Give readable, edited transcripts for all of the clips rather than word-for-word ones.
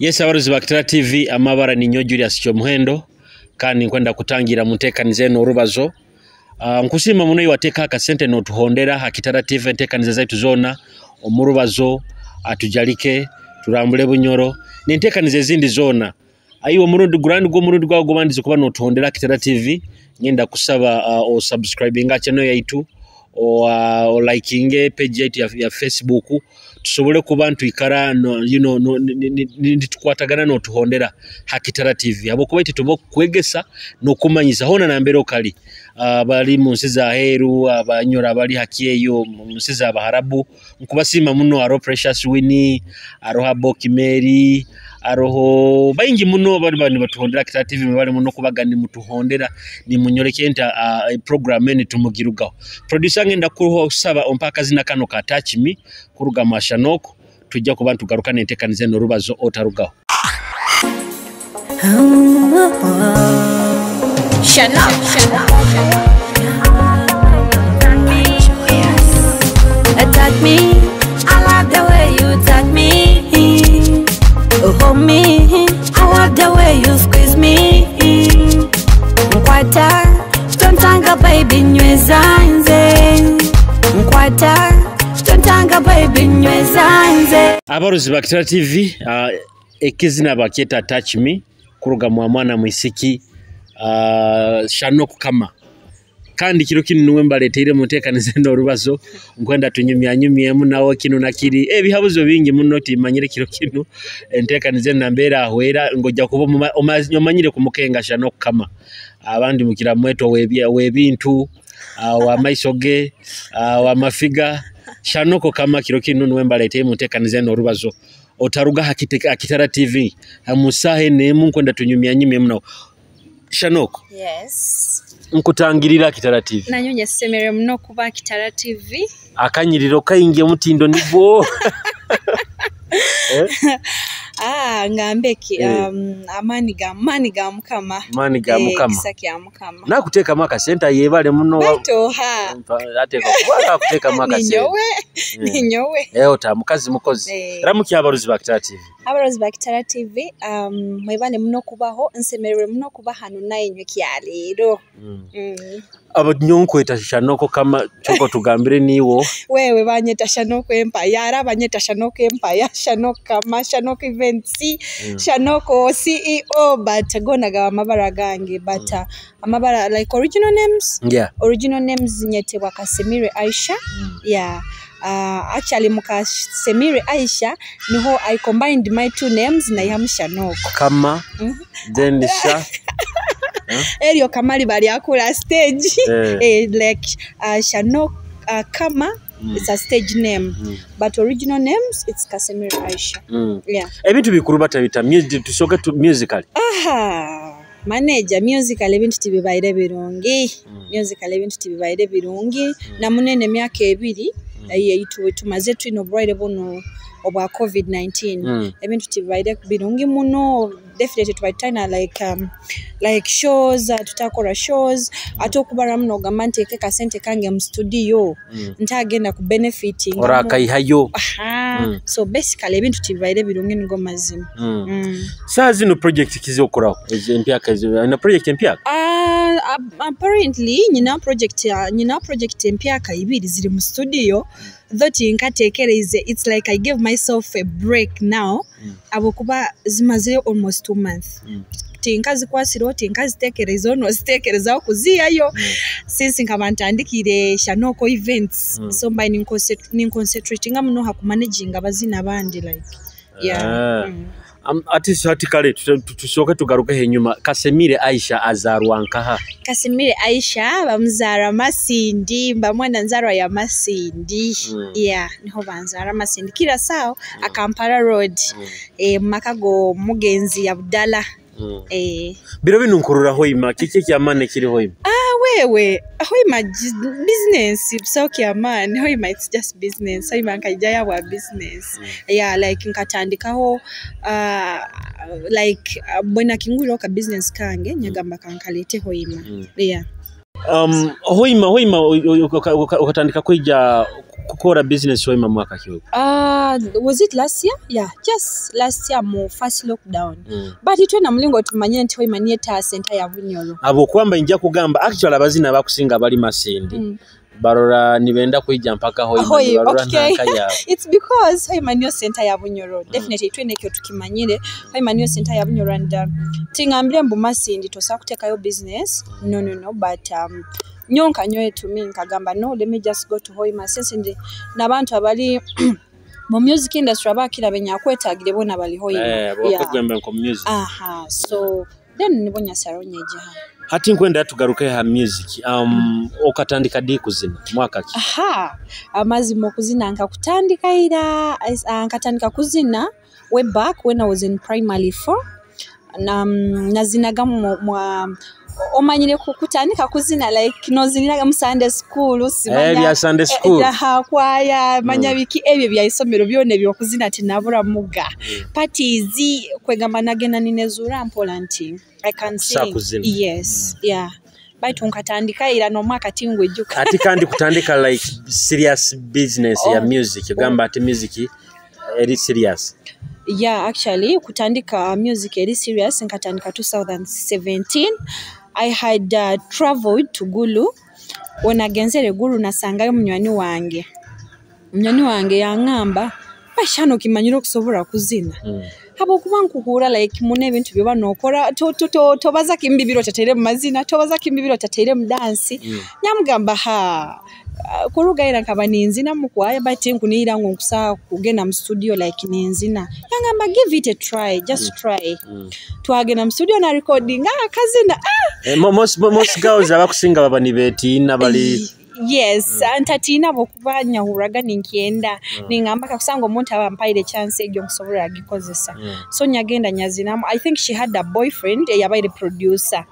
Yes, abaruzi ba Kitara TV amabara ni Nyo Julius Kyomuhendo kandi nkwenda kutangira mutekanize n'orubazo. Nkusima muno iwateka akasente n'otuhondera ha Kitara TV ntekanize zaitu zona omurubazo atujalike turambule bunyoro n'intekanize zindi zona. Ayiwo murundi grand go murundi gwa gobandize kuba n'otuhondera Kitara TV ngenda kusaba o subscribing channel yaitu o liking page yaitu ya Facebook tusobole kubantu ikara no, you know no tukwatagana no tuhondera ha Kitara TV abo kuba itubo kwegesa no kumanyiza hona na mbere okali bali munsiza heru abanyora bali hakiyeyo munsiza abaharabu nkubasima muno aro Precious Winnie aroha Bokimeri aroho bayingi muno bali batuhondera Kitara TV bali muno kubagani mutuhondera ni munyorekenta program eni tumugirugaho producer ngenda kuho saba ompaka zina kano ka touch me kuruga mashanoko tujja ku bantu garukane ntekanize no rubazo otarugaho Attack me, I love the way you touch me. Oh, hold me, I love the way you squeeze me. Mkwata, tontanga baby nywezanze. Mkwata, tontanga baby nywezanze. Abaruzi ba Kitara TV ekizina baketa touch me kuruga mwana mwisiki Shanoko kama kandi kiro kinu nuwemba leteire mutekanize ndo rubazo nkwenda tunyumyanyumyemu nawo kinu nakiri bihabuzo bingi munoti manyire kiro kinu entekanize nambera ahwera ngojja kuba omanyire kumukenga Shanoko kama abandi mukira mweto webintu wa maisoge wa mafiga Shanoko kama kiro kinu nuwemba leteire mutekanize ndo rubazo otaruga ha Kitara TV amusahe nemu nkwenda tunyumyanyumyemu nawo Shanoko. Yes. Nkutangirira Kitara TV. Nanyonye semere mno kuba Kitara TV. Akanyiriro kayingiye mutindo nibo. Ngambeki amani ga mukama. Mani ga mukama. Kisaki ya mukama. Na kuteka maka center yebale muno. Baito ha. Ateka kuba kuteka maka center. Ninyowe. Otamukazi mukozi. Ramuki abaruzi ba Kitara TV. Abaruzi ba Kitara TV mwebane muno kubaho nsemerere muno kuba hano nayinywe kyalero. Abanyonko etashanoko kama choko tugambire niwo. Wewe banyeta Shanoko Empire ara banyeta Shanoko Empire Shanoko kama Shanoko events Shanoko CEO but gonaga amabara gange but amabara like original names. Yeah. Original names nyete wakasemire Aisha. Yeah. Actually mukasemire Aisha niho I combined my two names na yamu Shanoko kama then Sha Elio kamali bali akula stage like Shanoko kama it's a stage name but original names it's Kasemire Aisha. Yeah. Ebintu bikuru batabita music tusoke tu musical. Manager musical ebintu tibibaire birungi. Musical ebintu tibibaire birungi na munene myaka ebiri yeyitu tumaze twino bride bono obwa COVID-19 ebintu tibaide birungi muno definitely tubaitana like shows tutakora shows atokubara muno gamanteke kasente kange mu studio ntagenda ku benefiting ora kayihayo so basically ebintu tibaide birungi ngo mazima sazi no project kizokoraho empyaka na project empyaka apparently nyina project empyaka ibiri ziri mu studio that inkatekereze it's like I gave myself a break now abokuba zimaze almost 2 months tinkazi kwasiro tinkazi tekereza no stekereza okuziyayo since nkamantandikire Shanoko events so by concentrating amno hakumanaging abazina abandi like ati kale tusoke tugaruke henyuma Kasemire Aisha azarwankaha Kasemire Aisha bamuzara Masindi mbamwana nzarwa ya Masindi yeah niho banzara Masindi kira sao Akampala road makago mugenzi Abdalla biro binunkurura hoima kike kyamane kiri hoima wewe hoima business soki amane hoima it's just business hoima nkajaya wa business yeah like nkatandikaho like bwana kinguro ka business kange nyagamba kankalete hoima yeah hoima ukatandika kukora business Hoima mwaka ki? Was it last year? Yeah, just last year mo first lockdown. But itwe na mlingo tumanyire nti Hoima niye ta center ya Bunyoro. Abo kwamba nja kugamba actually abazina bakusinga bali Masindi. Barora nibenda kuija mpaka Hoima barora naka ya. It's because Hoima niyo center ya Bunyoro. Definitely itwe nekyo tukimanyire Hoima niyo center ya Bunyoro and tingambire mbu Masindi tosa kuteka yo business. No, but nyonka nyoye to me nkagamba no, let me just go to Hoima since nabantu abali mu music industry abakira benya kwetagire bona bali Hoima. Bakugwembe ko music. So then nibonya saronye jaha. Hati nkwenda tugaruke ha music. Okatandika di kuzina mwaka ki? Amazi mo kuzina nkakutandika ira nkatandika kuzina way back when I was in primary 4. Nazinaga mwa omanyire kukutandika kuzina like noziniraga mu Sunday school simanya Sunday school kwaya manya biki ebyo bya isomero byone byo kuzina tinabura muga parties kwegamba nagena ninezura mpolanti I can sing yes baitu nkatandika ira no mwaka tingwe juka ati kandi kutandika like serious business ya music gamba ati music eri serious. Yeah, actually kutandika music eri serious nkatandika 2017. I had traveled to Gulu. When agenzere Gulu nasangayo munywani wange yangamba bashano kimanyiro kusobora kuzina. Habo kuba nkuhura like mune bintu byo banokora tobaza kimbibiro tatere mu mazina tobaza kimbibiro tatere mu dance nyamugamba kuruga ira nkaba ninzina mukwaya but nkunira ngo kusa kugena mu studio like ninzina yangamba give it a try, just try. Twagena mu studio na recording kazina most girls abakusinga baba ni beti nabali. Yes, antatina bokubanya huraga ninkienda ningamba kakusango umuntu abampaire chance egyo kusobora gikozesa. So nyagenda nyazina I think she had a boyfriend yabaire producer.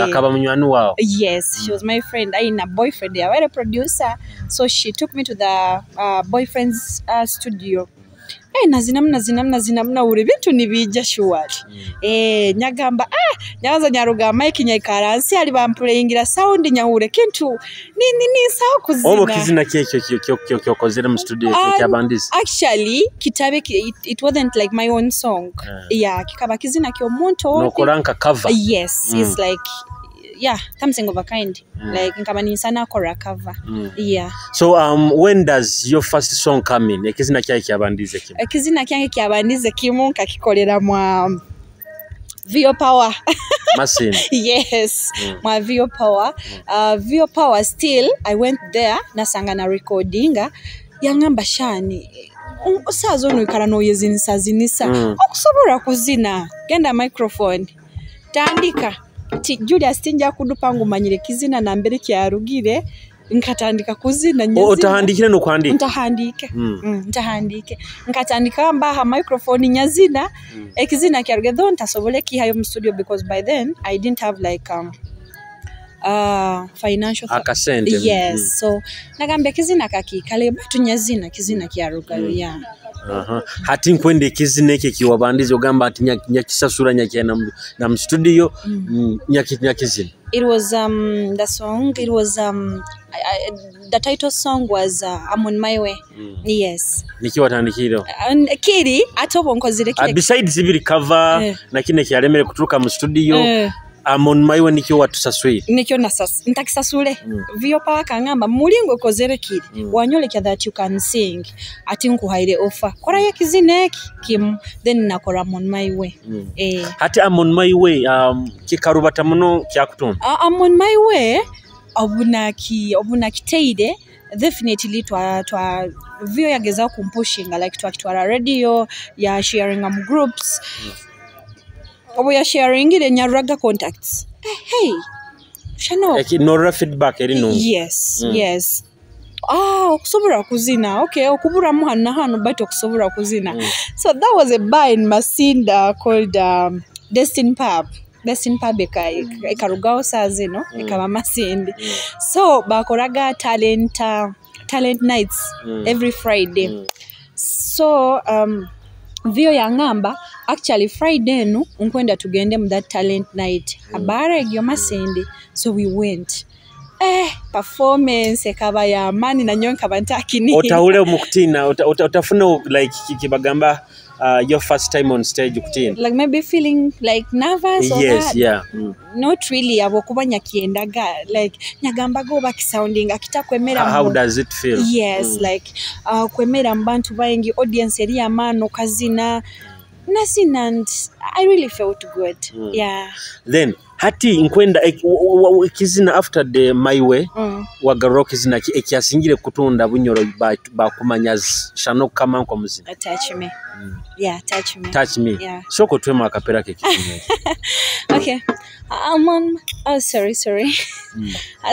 Akaba munywani wao. Yes, she was my friend. I had a boyfriend yabaire producer. So she took me to the boyfriend's studio. Nazinamna uri bintu nibija shuwari. Nyagamba nyaza nyaruga mic nyikaransi ali bamplayingira sound nyahure kintu ni sawa kuzina. Obo kizina kyo kozera mu studio kya bandis. Actually kitabe it wasn't like my own song. Kikaba kizina kyo muntu no koranka cover. Yes, it's like something of a kind. Like nkabani sana kora cover. So when does your first song come in? Ekizina kya bandize kimu. Ekizina kyange kya bandize kimu nkakikolera mwa Vio Power. Masini. Yes, mwa Vio Power. Vio Power still I went there nasanga na recordinga yangamba shani usazo no ikara no yezinisa okusobora kuzina genda microphone tandika Julius tinja kudupangu manyire kizina na mbere kyarugire nkatandika kuzina nyazina. Utahandikire no kwandika. Ntahandike nkatandika mbaha microphone nyazina ekizina kyaruge don't asobole ki hayo mu studio because by then I didn't have like financial akasente. Yes, so nagambe kizina kakikale batu nyazina kizina kyaruga hati nkwende kizina eke kiwabandize ogamba ati nyakisasura nyakena na studio nyakizina. It was the song it was the title song was I'm on my way. Yes, nikiwa tandikiro kiri atobo nkozire kile besides ibiri cover na kine kyaremere kuturuka mu studio I'm on my way nikyo watusaswe nikyo nasas ntakisasule Vio Power kangamba mulingo kozere kiri wanyole kya that you can sing ati nkuhaire offer kora ya kizineki kim then nakora I'm on my way. Hati I'm on my way kikarubata muno kyakutonda. I'm on my way obunaki teide definitely twa Vio yageza kumpushinga like twakitwara radio ya sharing groups. Obo ya sharing ile nyaraga contacts. Hey. Shano. No feedback eri no. Yes. Okusobora kuzina. Okay, okubura muhana hano but okusobora kuzina. So that was a bar in Masinda called Destin Pub. Destin Pub ekarugao sazino ekaba Masindi. So bakoraga talent nights every Friday. So Vio yangamba actually Friday no unkwenda tugende mu that talent night abara egyo Masindi. So we went performance ekaba ya mani na nyonka bantakini otaule mukutina utafuna like kibagamba your first time on stage kutina like maybe feeling like nervous or yes that. yeah not really abokuba nyakiendaga like nyagamba go back sounding akitakwemera how does it feel yes like kwemera mbantu baingi audience eri amano kazina nothing and I really felt good yeah then hati nkwenda kizina after the my way wagaroka kizina ekyasingire kutunda bunyoro bakumanya shano kama nko muzina touch me yeah touch me yeah. Soko twema akapera ke kizina okay I'm on sorry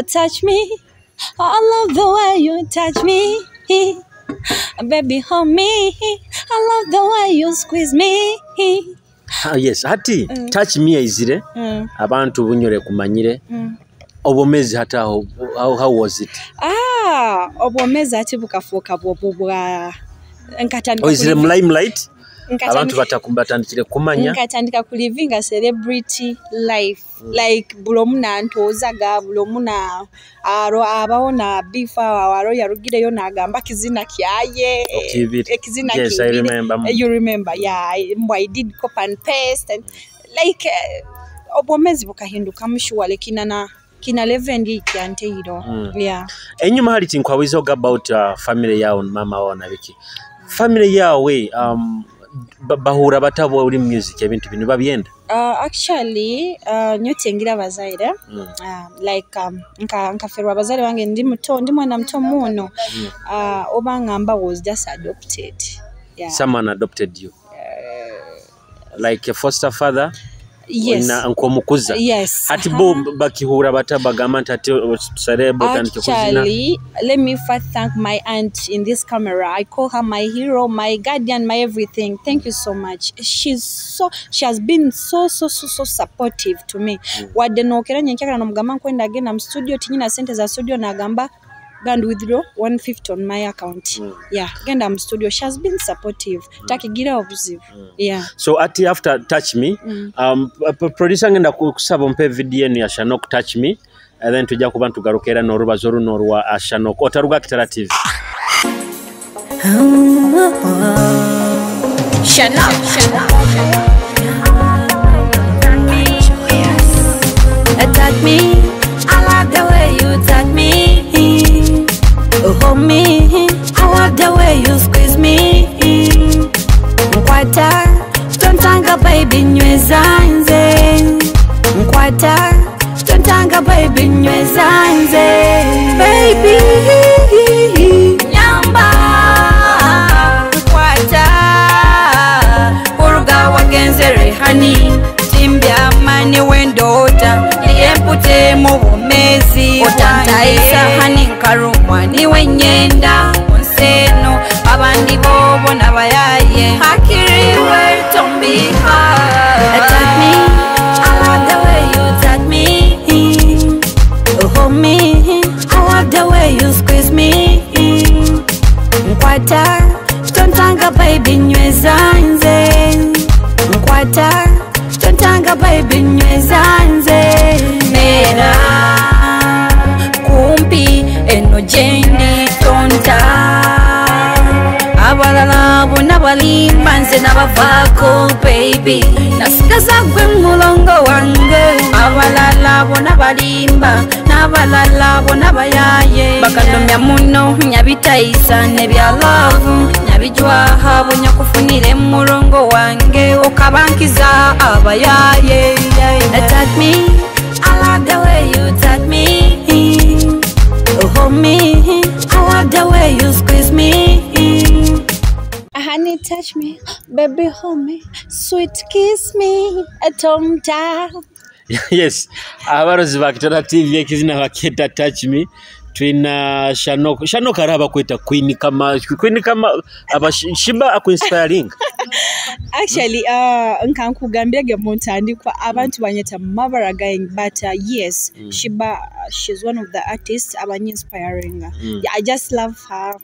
touch me I love the way you touch me baby hold me I love the way you squeeze me yes hati touch me izire abantu bunyore kumanyire obomezi hata how was it obomezi ati bukafuka bwa nkatandika izire limelight abantu batakumbatandikire kumanya nkatandika kulivinga celebrity life like bulomuna ntozaga bulomuna abawona bifa waro yarugireyo nagamba kizina kyaye ekizina yes I remember you remember yeah I did copy and paste and like obomezi bukahinduka mshuwale kina levendi kyante hiro yeah enyuma hali tinkwawizoga about family yao mama wao na biki family yawe bahura batabo uri music ebintu bino babyenda actually nyotengira bazaire like nkaferwa bazaire wange ndi mwana mto muno obangamba was just adopted yeah someone adopted you like a foster father yes na nkomukuza yes hati bo bakihura batabagama ntati sarebo tandike kuzina actually let me first thank my aunt in this camera I call her my hero my guardian my everything thank you so much she has been so supportive to me wadde nokera nyenkera nomugamba nkwenda agenda mu studio tinyina sente za studio nagamba and withdraw 150 on my account yeah genda am studio she has been supportive takigira obuzibu yeah so ati after touch me producer ngenda kusaba mpe video ya Shanok touch me and then tujja kuba ntugarukera n'orubazo runo rwa Shanok otaruga Kitara TV Shanok attack me I love the way you touch me hold me I love the way you squeeze me Nkwata tontanga baby nywezanze Nkwata tontanga baby nywezanze baby nyamba Nkwata uruga wagenzere hani timbya mani wendota liyempute mu bumezi otantaisa hani nkarumwa niwe nyenda onseno abandi bobo nabayaye hakiriwe tombiha attack me I love the way you touch me hold me I love the way you squeeze me Nkwata tontanga baby nywezanze Nkwata tontanga baby nywezanze mera kumpi eno jendi tonta abalala bona balimba nze nabavako baby nasikaza gwe mulongo wange abalala bona balimba n'abalala bona bayaye bakandomya muno nyabitaisa nebya love nyabijwaha bunyakufunire mulongo wange okabankiza abayaye attack me I love the way you touch me hold me I love the way you squeeze me honey touch me baby hold me sweet kiss me atomta yes abarozi ba Kitara TV ekizina baketa touch me twina Shanok araba kweta queen kama abashiba akuinspiring actually nkankugambiraga muntandikwa abantu banyeta mabara going but yes she's one of the artists inspiring yeah, I just love her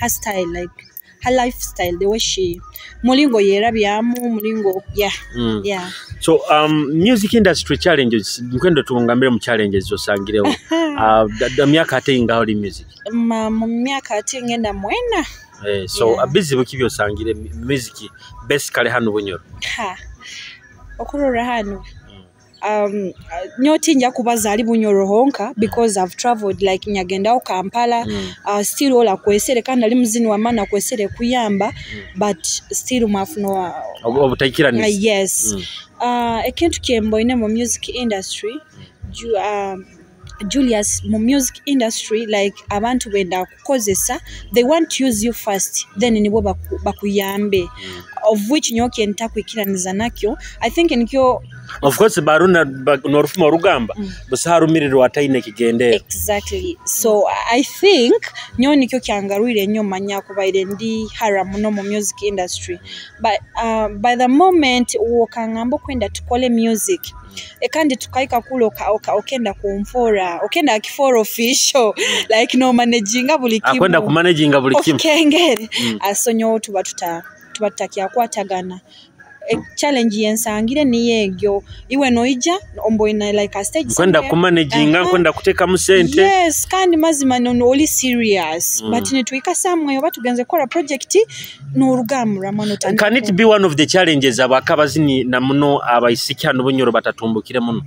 style like her lifestyle the way she mulingo yerabyamu mulingo yeah so music industry challenges nkwendo tuongambire mu challenges zosangirewo myaka ate nga oli music mu myaka ate ngenda mwena so abizibu kibyosangire music basically hano Bunyoro okurora hano nyoti nja kubaza ali Bunyoro honka because I've traveled like nyagenda Kampala still ola kwesere kandi ali muzini wa mana kwesere kuyamba but still mafuno obutakira yes ekintu kyemboine mu music industry Julius mu music industry like abantu benda kukozesa they want to use you first then nibo bakuyambe of which nyoke ntakwikiraniza nakyo I think nkyo of course baruna norufuma rugamba busarumiriro ataine kigende exactly so I think nyoni kyo kyangarwire nyo manya kubaire ndi haramu no mu music industry but by the moment wokangambo kwenda tukole music ekandi tukaika kuloka okenda kumfora okenda akiforo official like no managinga buli kimu akwenda ku managinga buli kimu kengere asonyo tubatakia kwatagana challenge yensangire ni yegyo iwe noija omboina like a stage kwenda ku managinga kwenda kuteka mu sente yes kandi mazima no oli serious but ni tuika samwe batugenze kora project no rugamura mano tanda can it be one of the challenges abakabazini na muno abayisiki hano Bunyoro batatumbukire muno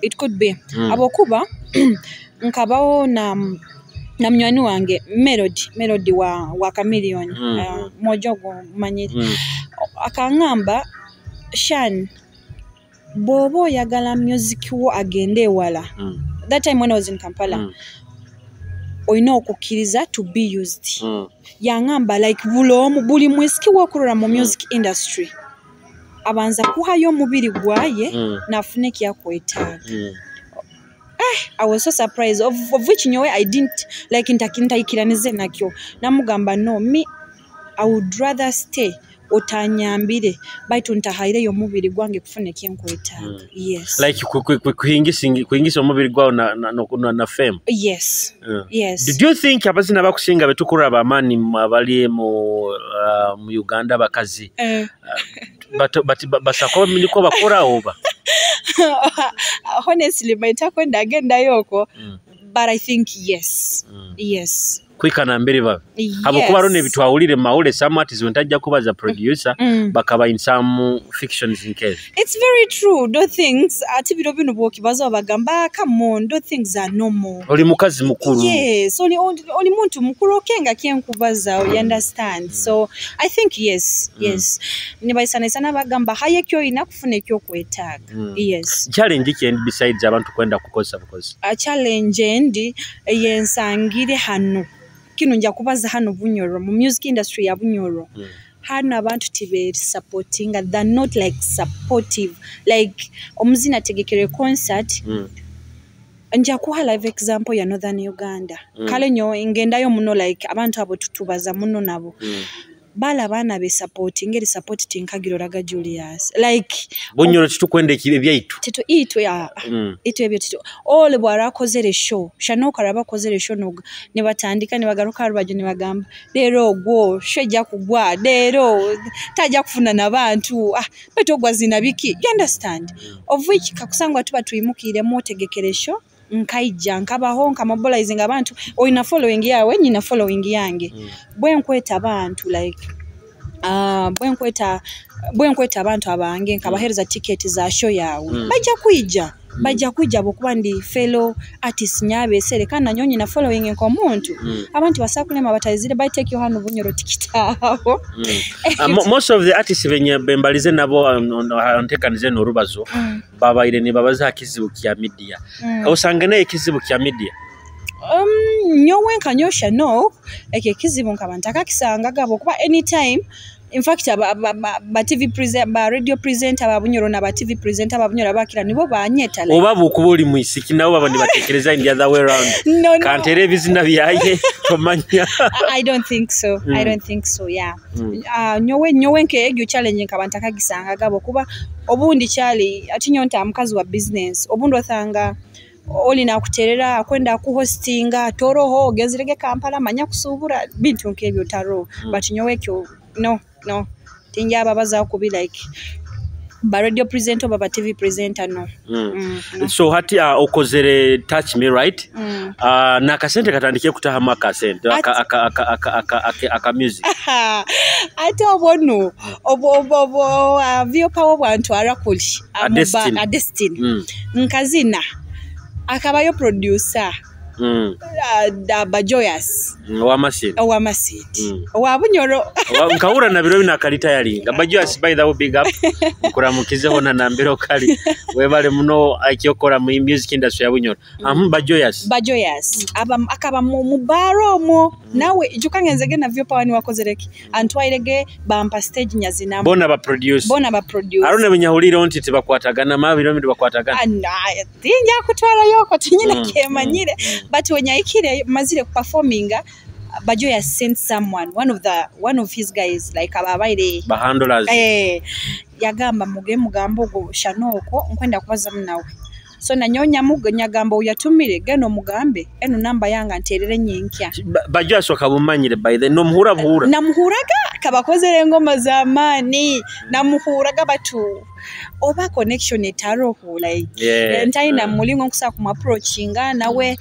it could be abokuba nkabawo na mnywani wange melody wa Chameleone mojogo manyiri akangamba Shan bobo yagala music wo agende wala that time when I was in Kampala oino okukiriza to be used yangamba like buli mwisiki wakurora mu music industry abanza kuhayo mubiri gwaye nafune kyakwetaga I was so surprised of which nyowe I didn't like ntakiranize nakyo namugamba no me I would rather stay otanyambire baitu ntahaire yo mubiri gwange kufune kyenkwetaga yes like kuhingisa omubiri gwawo na fame yes yes did you think abazina bakusinga betukura abamani abali mu Uganda bakazi but basako miniko bakora oba honestly baitakwenda agenda yoko but I think yes yes kwikana mbere baba abo kuba rone bitwawulire maule somewhat zontajja kubaza producer bakaba in some fictions in case it's very true do things ati biro bino bokibaza bagamba come on do things are normal oli mukazi mukuru yes oli muntu mukuru okenga kyenkubaza you understand so I think yes ni baisana sana bagamba haye kyo inakufune kyo kwetaga yes challenge ki and besides abantu kwenda kukosa because a challenge ndi yensangire hano kino nja kubaza hano Bunyoro mu music industry ya Bunyoro hano abantu tibe supporting they're not like supportive like omuzina tegekere concert nja kuha live example ya Northern Uganda kale nyo ingendayo muno like abantu abo tutubaza muno nabo bala bana be support ngeri support tinkagiro raga Julius like Bunyoro kitukwende kibe byaitu tito itwe ya itwe ebyo tito ole bwara kozere show shanoka raba kozere show noga ne batandika ne bagaruka rubaje ne bagamba lero go sheja kugwa lero tajja kufuna nabantu beto gwazina biki you understand of which kakusangwa tuba tuyimukire motegekere show nkaija nkabaho nkamobilizing abantu oina following yawe nyina following yange bwenkweta abantu like bwenkweta abantu abange nkabahereza ticket za show yawe bajja kuija bokuba ndi fellow artist nyabe serekana nyonyi na following nkomuntu abantu basakulema batayizire by take yohano Bunyoro tikitaho most of the artists benye bembalize nabo antekanize no rubazo babaire ne babaza kizibu kya media osangana ekizibu kya media nyowe nkanyosha no ekizibu nkabantaka kisanga gabo kuba anytime in fact ba TV presenter ba radio presenter ba Bunyoro na ba TV presenter ba Bunyoro bakira nibo banyeta like oba bukuboli muisiki nawo babandi batekereza in the other way around kan television byaye tomanya I don't think so yeah nyowe nke egyo challenge nkabantaka gisanga gabo kuba obundi chali atinyonta mukazi wa business obundi othanga oli na kuterera akwenda ku hostinga toroho gezirege Kampala manya kusubura bintu nkebyo taro but nyowe kyo no tinja babaza kubi like ba radio presenter baba TV presenter no. No. So hati okozere touch me right na kasente katandike kutahamu akasente aka music ate obono obo vio power bantu arakuli a destiny nkazina akabayo producer da Bajoyous Owamasiti Owabunyoro nkawura na biro binakalita yalinga Bajoyous by the way big up kuramukizeho na nambero kali webale muno akiyokora mu music industry ya Bunyoro Bajoyous akaba mu baromo nawe ijukangenze na vyo pawani wakozereki antwairege bampa stage nyazina bona ba produce arone binyahulira onti tibakwatagana mabiro mbi bakwatagana tinja kutwara yoko tinyina kemanyire but when yaikire mazire performinga Bajoyous sent someone one of his guys like ababaire handlers yagamba mugambo go shanoko nkwenda kwaza munawe so nanyonya muganyagamba uyatumire gano mugambe eno namba yanga nterere nyinkya Bajoyous wakabumanyire by the no muhura namuhuraga kabakozere ngoma zamani namuhuraga batu oba connection etaroho like ntaina mulingo nkusa ku approachinga nawe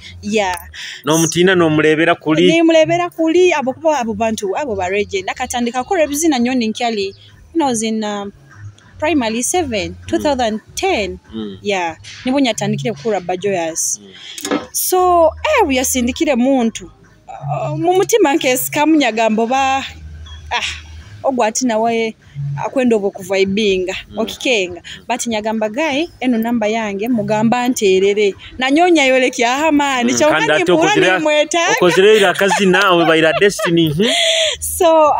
no mutina no mulebera kuli abo kuba abo bantu abo ba reggae nakatandika ko rebizina nyoni nkyali was in primary 7 2010 nibo nyatandikire kura Bajoyous so we yasindikire muntu mu mutima nkesi kamunyagambo ba ogwati nawe akwenda obokuvibinga okikenga but nyagamba gaye eno namba yange mugamba nterere nanyonya yoleki ahamani chokani muwani mweta okozerera akazi nawe bayira destiny so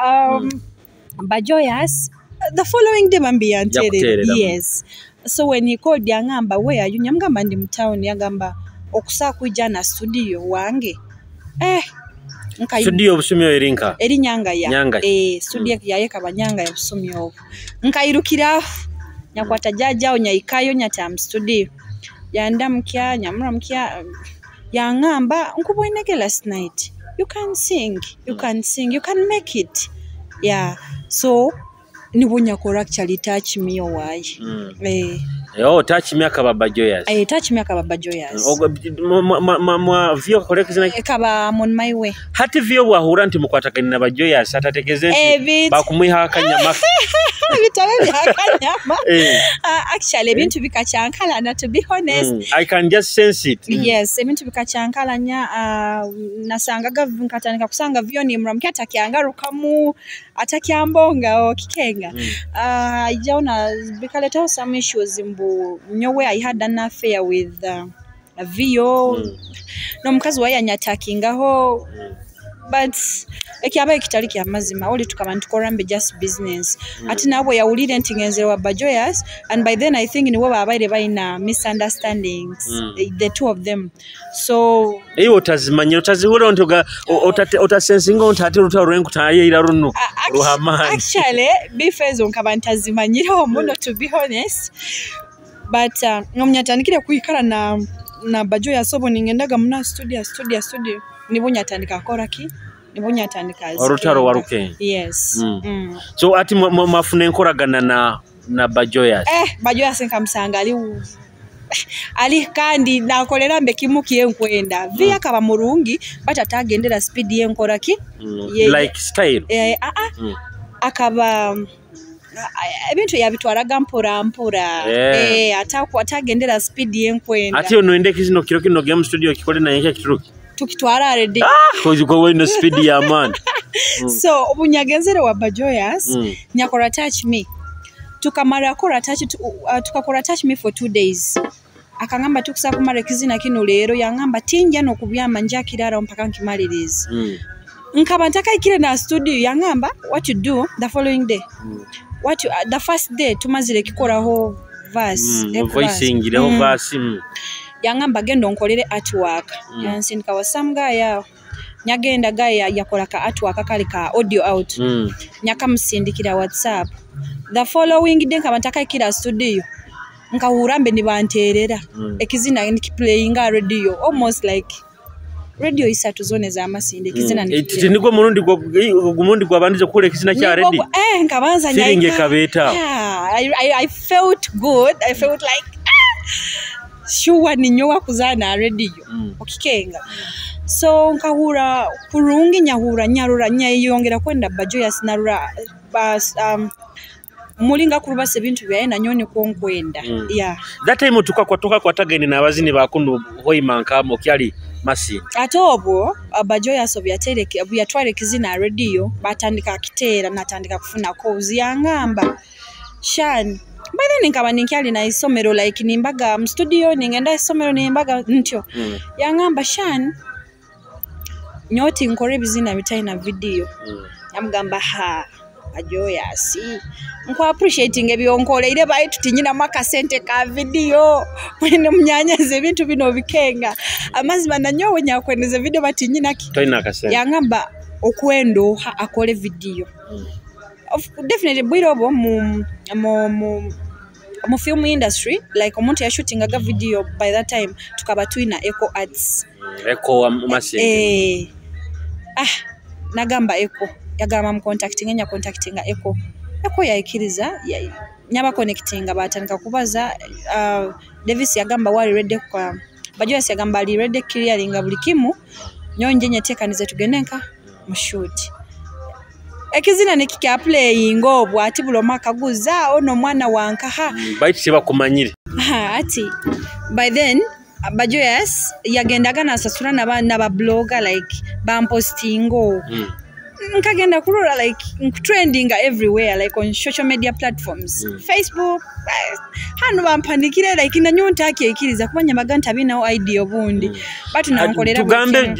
Bajoyous the following day bambia nterere yes so when he called yangamba where are you nyamgamba ndi mtown yagamba okusa kuja na studio wange studio busumyo erinka eri nyanga studio yaye kabanyanga ya busumyo nkairukira nyakwata jajao nyaikayo nyatam studio yanda mkya nyamura mkya yangamba nkuboneke last night you can sing you can make it so nibunya ko actually touch me why touch me akaba Bajoyous touch me akaba Bajoyous mwa vyo collection akaba on my way hati vyo wahura nti mukwataka na Bajoyous atategeze bakumuiha akanyama bitabe byakanyama actually ebintu bikachankala na to be honest I can just sense it yes ebintu bikachankala nya nasangaga nkatanika kusanga vyo ni mramki atakiangarukamu atakiambonga okikenga ijaona bikaleta some issues nyowe I had an affair with a VO no mkazi wa yanyatakingaho but ekiabaye kitali kya mazima oli tukaba ntukorambe just business ati nabo yawulire ntingenze wa Bajoyous and by then I think ni waba abaire baina misunderstandings the two of them so utazimanyira utazihura ntoga otasensinga ontati rutarenku taye ira runo ruhamani actually bifezo nkaba ntazimanyira omuno to be honest but ngomnyatandikire kuikara na Bajoyous obo ningendaga muna studio nibunyatandika koraki nibunyatandika orutaro waruke yes so ati mafune nkoragana na Bajoyous Bajoyous nkamsanga ali kandi nakolera mbekimuki enkwenda via kaba murungi batatagendera speed yenkoraki like style akaba ebintu yabitwaraga mpura atagendera speed yenkwenda ati ono endeki zino kino game studio kikole na yake kituruki tukitwara already cause go win the speed ya man so obunyagenzere wa Bajoyous nyakora touch me tukamara kora tukakora touch me for 2 days akangamba tukusa kumara kizina kino lero yangamba tinja no kubyama njakirara mpaka nkimalirize nkaba ntaka ikire na studio yangamba what you do the following day the first day tumazire kikoraho verse voicing ile verse yangamba gendo nkolere artwork yansindika wasamga ya nyagenda gaya yakola ka artwork kali ka audio out nyaka msindikira WhatsApp the following day nkaba ntaka ikira studio nkawurambe nibanterera ekizina nikiplaying radio almost like radio isatu zone za masinde kizina niko murundi gumundi gwabandize kule kizina kya radio nkabanza nyaika kabeta I felt good. I felt like sure ninyowa kuzana radio okikenga. So nkahura kurungi nyarura nyayongera kwenda Bajoyous narura bas mulinga kurubase bintu byaye nanyone konkwenda. Yeah. That time toka kwa tagaini na bazini bakundu hoimanka mokyali masi. Atobo Bajoyous obyatereke byatwale kizina radio batandika kitera natandika kufuna kozi yangamba Shan by then nkaba ninkyali na isomero like nimbaga studio ningenda isomero nimbaga ntyo yangamba Shan nyoti nkore bizina bitai na video amgamba ha Bajoyous nko appreciating ebyonkole ile bayi tutinyina maka sente ka video mwene mnyanyaze bintu bino bikenga amazima nanyowe nyakwendeze video batinyina ki toina kasente yangamba okwendo akole video definitely bwirobo mu film industry like omuntu ya shooting aga video by that time tukaba tuina Echo Ads Echo masi nagamba Echo yagama contactinga Echo yaikiriza nyaba connectinga batandika kubaza Davis yagamba wali ready kwa Bajoyous yagamba ali ready clearinga buli kimu nyonje nyetekanize tugenenka mu shoot ekizina nikika playing obwa ati buloma kaguza ono mwana wanka bite siba kumanyire ati by then Bajoyous yagendaga nasasura na blogger like bampostingo nkagenda kurora like trending everywhere like on social media platforms Facebook hano bampanikire like nanyonta akekiriza kubanya maganta bina idea obundi but nankolera tugambe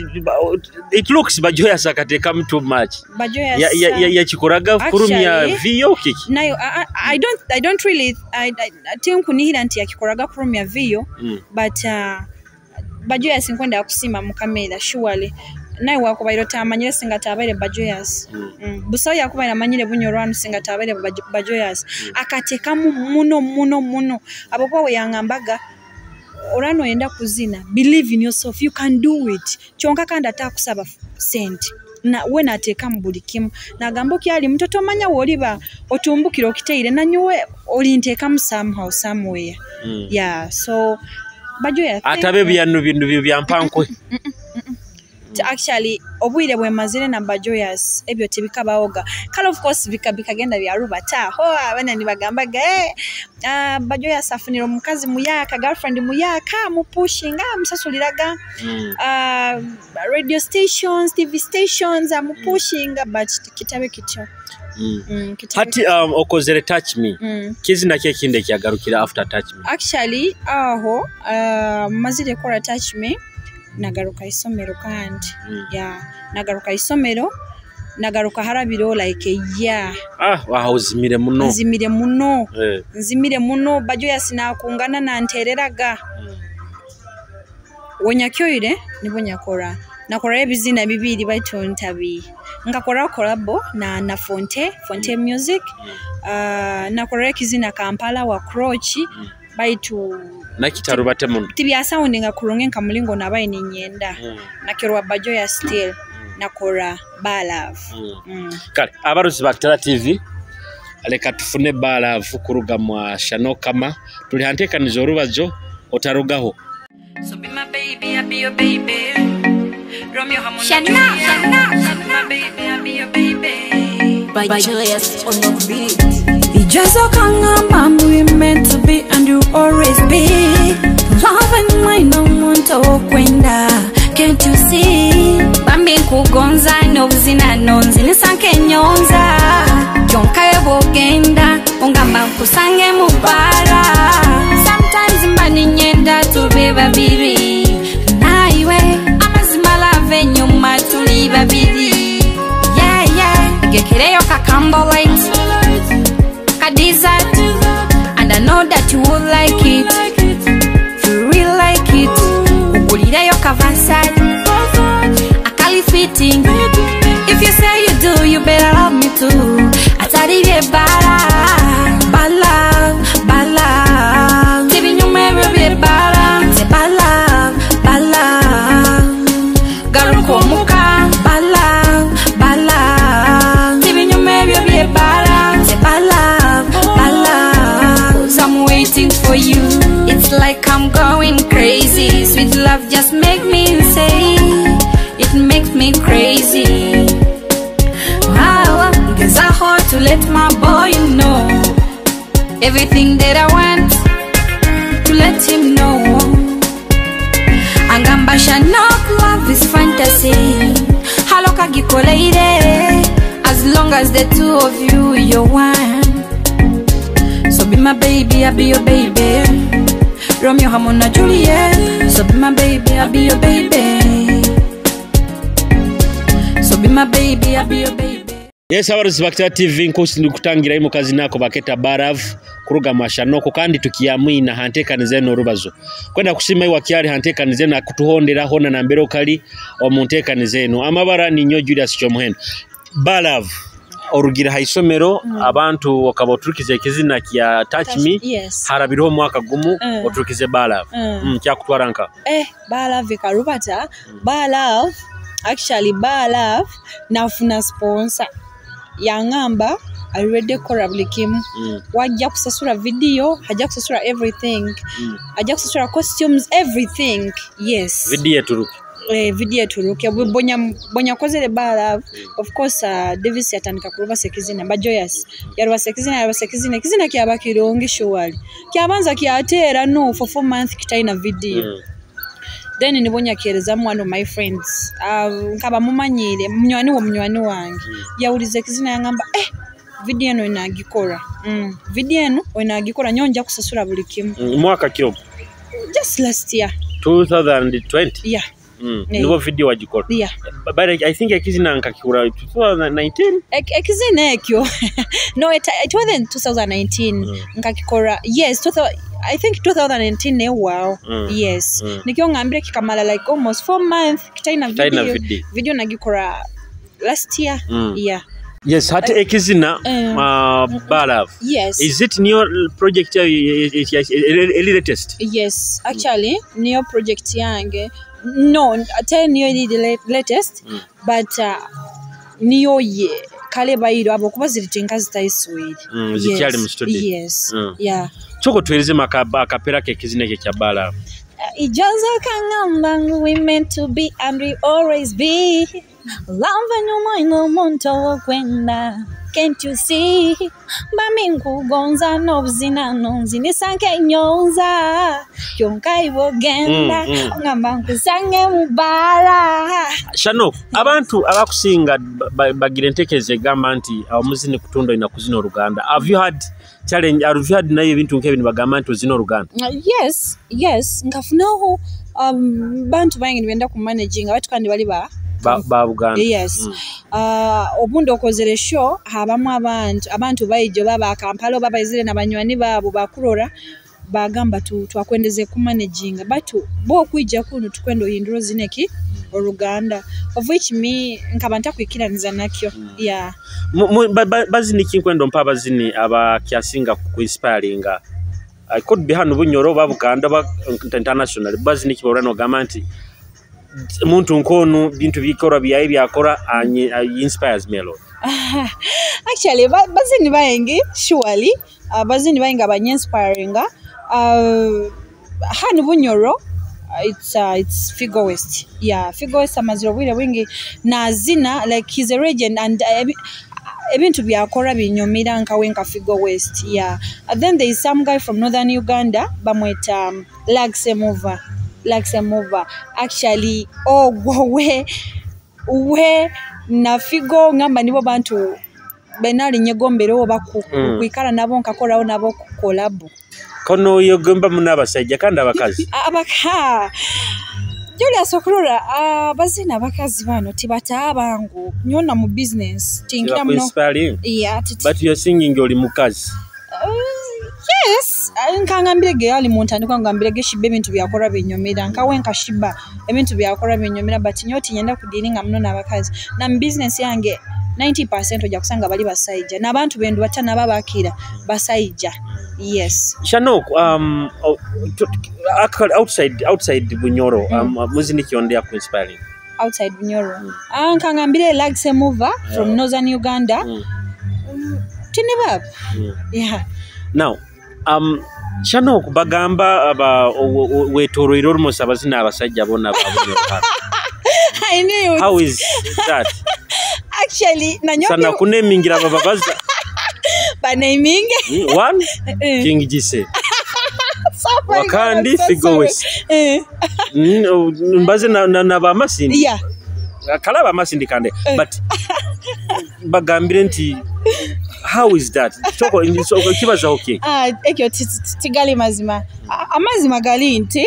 it looks Bajoyous akateka too much Bajoyous ya chikoraga kurumya video kiki nayo I don't really I think kunihira nti yakikoraga kurumya video but Bajoyous nkwenda kusima mu kamera surely naye wakubairo tamanyire singa tabere Bajoyous busawo yakubaira manyire bunyorwanu singa tabere Bajoyous akateka muno abokwa we yangambaga orano yenda kuzina believe in yourself you can do it chonka kandi atakusaba sent na we nateka mbulikimu nagamba kyali mtoto manya woliba otumbukira okiteire nanyuwe olinteka somehow somewhere yeah so Bajoyous atabe bintu byampanko actually obwire bwe mazire na Bajoyous ebyo tebikabaoga kale of course bikagenda bya rubata ho abana ni bagambaga Bajoyous afunira omukazi muyaka girlfriend muyaka mu pushing musasuliraga radio stations TV stations am pushing but kitabe kityo hati okozere touch me kizina kye kinde kyagarukira after touch me actually mazire kora touch me nagaruka isomero kandi nagaruka isomero nagaruka harabiro like wahozimire muno Bajoyous nakungana nantereraga wonyakyoire nibonyakora nakora ebizina bibiri baitontabi ngakora collabo na Fonte Music nakora ekizina Kampala wa Croach baitu nakitaru batemuno tibya soundinga kurunge nkamulingo nabaye ninyenda nakirwa Bajoyous still nakora Balav kale abaruzi ba Tara TV aleka tufune Balav kuruga mwa Shano kama tuli hantekanizo rubazo otarugaho so be my baby I be your baby Romeo Hamuna Shana my baby I be your baby Bajoyous on the beat just a kangamba we meant to be and you always be love and mine no want to kwenda can't you see bambi kugonza no zina nonzi nisanke nyonza jonka yebogenda ongamba kusange mubara sometimes mbani nyenda to be babiri naiwe amazima love nyuma tuli babiri yeah gekereyo kakambo light desert and I know that you will like it you really like it ukulira yo kavansad akali fitting if you say you do you better love me too ataribe bala tibi nyume be bala se bala garuko muka bala tibi nyume be bala se bala waiting for you. It's like I'm going crazy. Sweet love just make me insane. It makes me crazy. Wow, guess I ought to let my boy know everything that I want, to let him know. Angamba Shanok, love is fantasy. Haloka gikoleire, as long as the two of you, you're one. So be my baby, I'll be your baby. Romeo, Hamona, Juliet. So be my baby, I'll be your baby. So be my baby, I'll be your baby. Yes, abaruzi bakita TV nkosi ndikutangira imo kazi nako baketa Barav kuruga mashanoko kandi tukiyamwina hantekanize no rubazo kwenda kushima iwa kyari hantekanize na kutuhondera hona na mbero kali omuntekanize no amabara ni Nyo Julius Kyomuhendo Barav orugira haisomero abantu okaboturukize kizina kya Touch Me harabiro mwaka gumu oturukize Barav kya kutwaranka Barav karubata Barav actually Barav nafuna sponsor yangamba already korabli kim wajja kusasura video hajja kusasura everything hajja kusasura costumes everything yes video turuki video turuki bonya kozele Barav of course Davis yatandika kuruba sekizina ba Joyous yarwa sekizina kizina kyaba kirongi showali kyabanza kyatera no for 4 months kitaina video then nibonya kereza mwana my friends nkaba mumanyire munywani wange yawulize kizina yangamba video eno inagikora video eno inagikora nyonja kusasura buli kimu mwaka kyo just last year 2020 yeah nibo video wajikora but I think ekizina nkakikura 2019 ekizina ekyo no it wasn't 2019 nkakikora yes I think 2019 wow yes nikyo ngambire kikamala like almost 4 months kitaina video nagikora last year yeah yes hata ekizina Barav yes is it new project latest yes actually new project yange no ate new latest but new ye kale bayiro abo kuba ziritinga zitaiswiri zikyali mu studio yes yeah choko tueleze makapera ke kizina ke kya Barav ijaza kangamba we meant to be and we always be love and no monto kwenda can't you see bamingu gonza no zina no zinisanke nyonza kyonka ibogenda ngamba nkusange mubara Shano abantu abakusinga bagire ntekeze gamba nti omuzini kutondo ina kuzino Ruganda have you had challenge have you had nayo ebintu nkebini bagamba nti zino Ruganda yes ngafunaho bantu bangi nibenda ku managing abatu kandi bali ba Uganda yes obundo okozere show habamu abantu bayijo baba Kampala baba izire nabanywani babo bakurora bagamba twakwendeze ku managing batu bo kwijja kuno tukwendo hinduro zineki Ruganda of which me nkabanta kwikiraniza nakyo yeah bazini kinkwendo mpa bazini abakyasinga ku inspiringa I could be hanu bunyoro babuganda ba international bazini kiborano gamanti muntu nkonu bintu bikora byaye byakora inspires me a lot actually bazini bayengi surely bazini bayenga abaninspiring hanu bunyoro it's Figo West yeah Figo West amaziro bwire wingi nazina like he's a legend and ebintu byakora binyomira nka wenka Figo West yeah and then there is some guy from northern Uganda bamweta Laxemova actually we na Figo ngamba nibo bantu benali nyegombere obaku kwikara nabo nkakoraho nabo collab kono yogomba munabasajja kandi abakazi abaka Julius Okurora bazina abakazi bano tibata abangu nyona mu business tingira muno yeah but you're singing oli mukazi yes nkangambirege ali muntandiko ngambirege shibe bintu byakora binyomera nkawe nkashiba ebintu byakora binyomera but nyoti nyenda kudilinga muno nabakazi na business yange 90% oja kusanga bali basaija nabantu bendu batana babakira basaija yes Shanok outside Bunyoro muzini kionde ya inspiring outside Bunyoro nkangambire Laxemova from northern Uganda tinibab yeah now Shano kubagamba aba wetoroiro almost abazina abasajja bonna babunyo. I knew. How is that? Actually, sana kunemingira bababaza. By naming. One, King Gise. Wakandi Figowes. Mbaze na bamasindi. Yeah. Kala bamasindi kande. But bagambire nti how is that? Choko kibaza okay. Ekyo tigali mazima. Amazima gali nti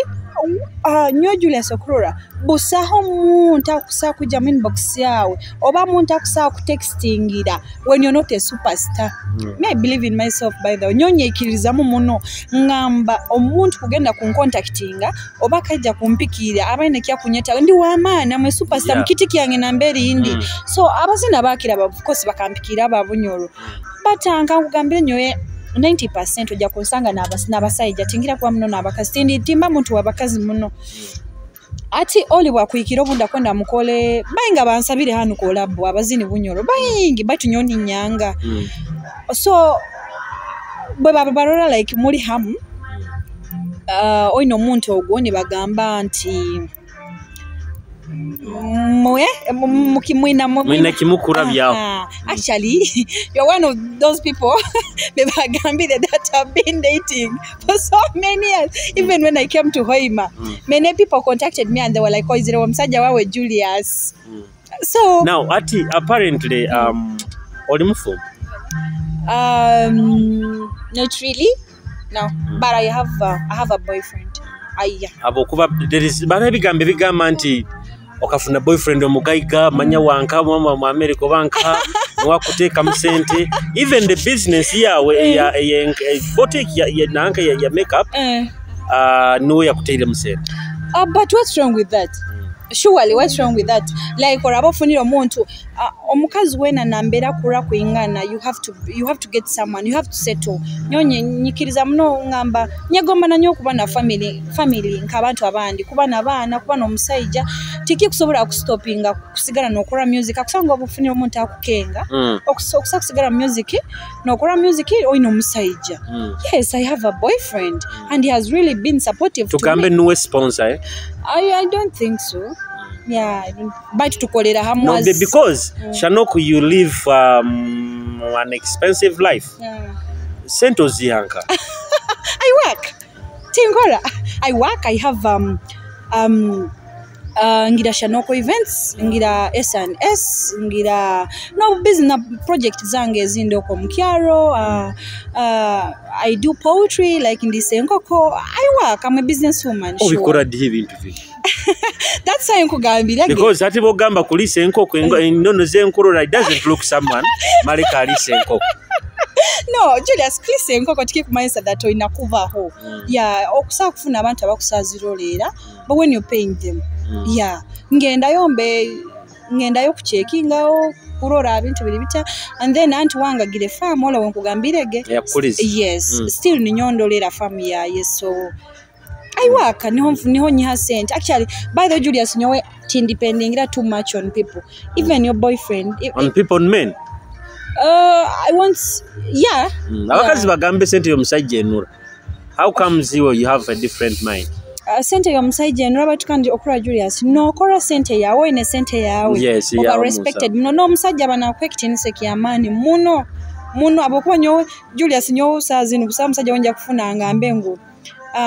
Nyo Julius Okurora busaho muntu akusa kuja mu inbox yawe oba muntu akusa ku textingira when you're not a superstar. Me I believe in myself by the way. Nyonyekiriza mu muno ngamba omuntu kugenda ku contactinga oba kajja kumpikira abaine kya kunyeta ndi wa maana mu superstar mukitiki yange na mberi indi. So abazina bakira of course bakampikira babunyoro. Batanga kugambira nyoye 90% ojja kunsanga n'abasajja tingira kwa muno n'abakasindi timba muntu wabakazi muno ati oli bwakuikira obunda kwenda mukole bayinga bansabire hanu ko lab abazini bunyoro bayingi batunyoni nyanga. So bwe babarora like muri hamu oino muntu ogwo ne bagamba nti Mwina kimukura byao. Actually, you're one of those people that have been dating for so many years. Even when I came to Hoima, many people contacted me and they were like, "Oh, is it Wamsaja wawe Julius?" So now, apparently, Olimufu. Not really, no. But I have a boyfriend. Abokuba there is barabigambe bigamba nti okafuna boyfriend omugaiga manya wanka mu America banka wakuteka msente even the business yawe ya boutique ya nanka ya makeup no yakutera msente. But what's wrong with that? Surely what's wrong with that? Like orabafunira omuntu omukazi wena nambera kura kuingana, you have to get someone, you have to settle. Nyonye nyikiriza mno ngamba nyagomba nanyo kuba na family nkabantu abandi kuba nabana kuba no musaija tiki kusobora kustopinga kusigara no kura music akusanga obufunira omuntu akukenga okusigara music no kura music oino musaija. Yes, I have a boyfriend and he has really been supportive to me. Tukambe no sponsor eh? I don't think so. Yeah, I don't. But to call it a ham no, because Shanoku, you live an expensive life. Sentos Yanka. I work. Tingola. I work. I have ngira Shanoko events, ngira S&S, ngira no business project zange zindoko mkiaro. I do poetry like in this enkoko. I work. I'm a businesswoman. Oh, we could have interview. That's why nkugambira because ati bogamba kulisa enkoko nono zenkoro it doesn't look someone malika alisa enkoko. No, Julius Chris enkoko tiki kumanisa that inakuvaho. Yeah, okusa kufuna abantu abakusazirolera but when you paying them. Yeah, ngenda yo kucheckingaho kurora abintu biri bita and then anti wanga gire farm ola wonkugambirege. Yeah, police. Yes, still ninyondolera farm ya yes so I work niho nyiha sent. Actually, by the way, Julius, nyowe depending too much on people. Even your boyfriend. On people, on men? I want, yeah. Abakazi bagambe sente yomusajja enura. How comes you have a different mind? Sente yomusajja enura batukandi okura Julius. No, okora sente yawe ne sente yawe. Yes, yeah. Respected. No, omusajja bana kwekitiniseke kyamani muno abokuba nyowe Julius nyowe sazinu busa musajja wonja kufuna ngambe ngo.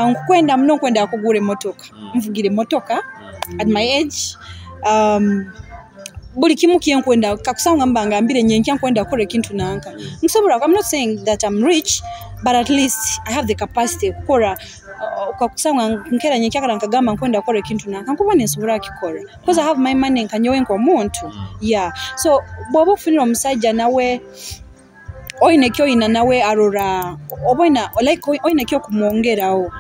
Nkwenda mno kwenda kugura motoka mvugire motoka at my age buli kimu kyenkwenda kakusanga mbanga ambire nyenki nkwenda kore kintu nanka nsobora. I'm not saying that I'm rich but at least I have the capacity kukora kakusanga nkera nyenki akara nkagamba nkwenda kore kintu nanka nkuba nsobora kikora because I have my money nkanyowe nko muntu. Yeah, so bobo funira omusajja nawe oine kyo ina nawe arora oboina like oine kyo kumwongeraho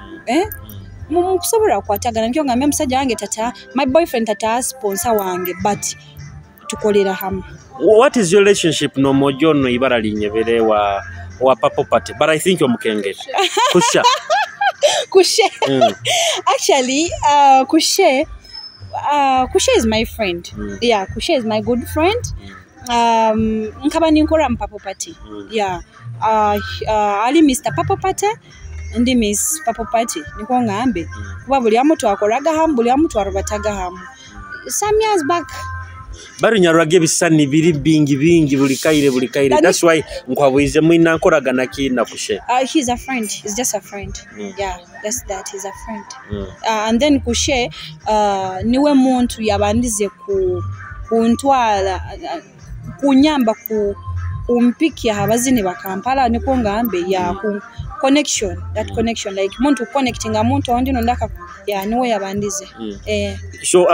mukusobora kwatagana nkyo ngambe musajja wange tata my boyfriend tata sponsor wange but tukolera hamu. What is your relationship no mojono ibara linyebere wa Papo Party but I think you're mukengere kushe Actually kushe is my friend. Yeah, kushe is my good friend. Nkaba ninkora Papo Party. Yeah. Ali Mr. Papo Party ndi Miss Purple Party niko ngambe kuba buli amu twakoraga hamu buli amu twarubataga hamu some years back barunyarurage bisani biri bingi buli kaire that's why nkwabuize mwina nkoraga nakina kushe he's a friend, he's just a friend. Yeah, that's that, he's a friend. And then kushe niwe muntu yabandize kuntwala kunyamba kumpikia abazini ba Kampala niko ngambe ya connection, that connection like muntu connectinga muntu ondi ndaka ya niwe yabandize. So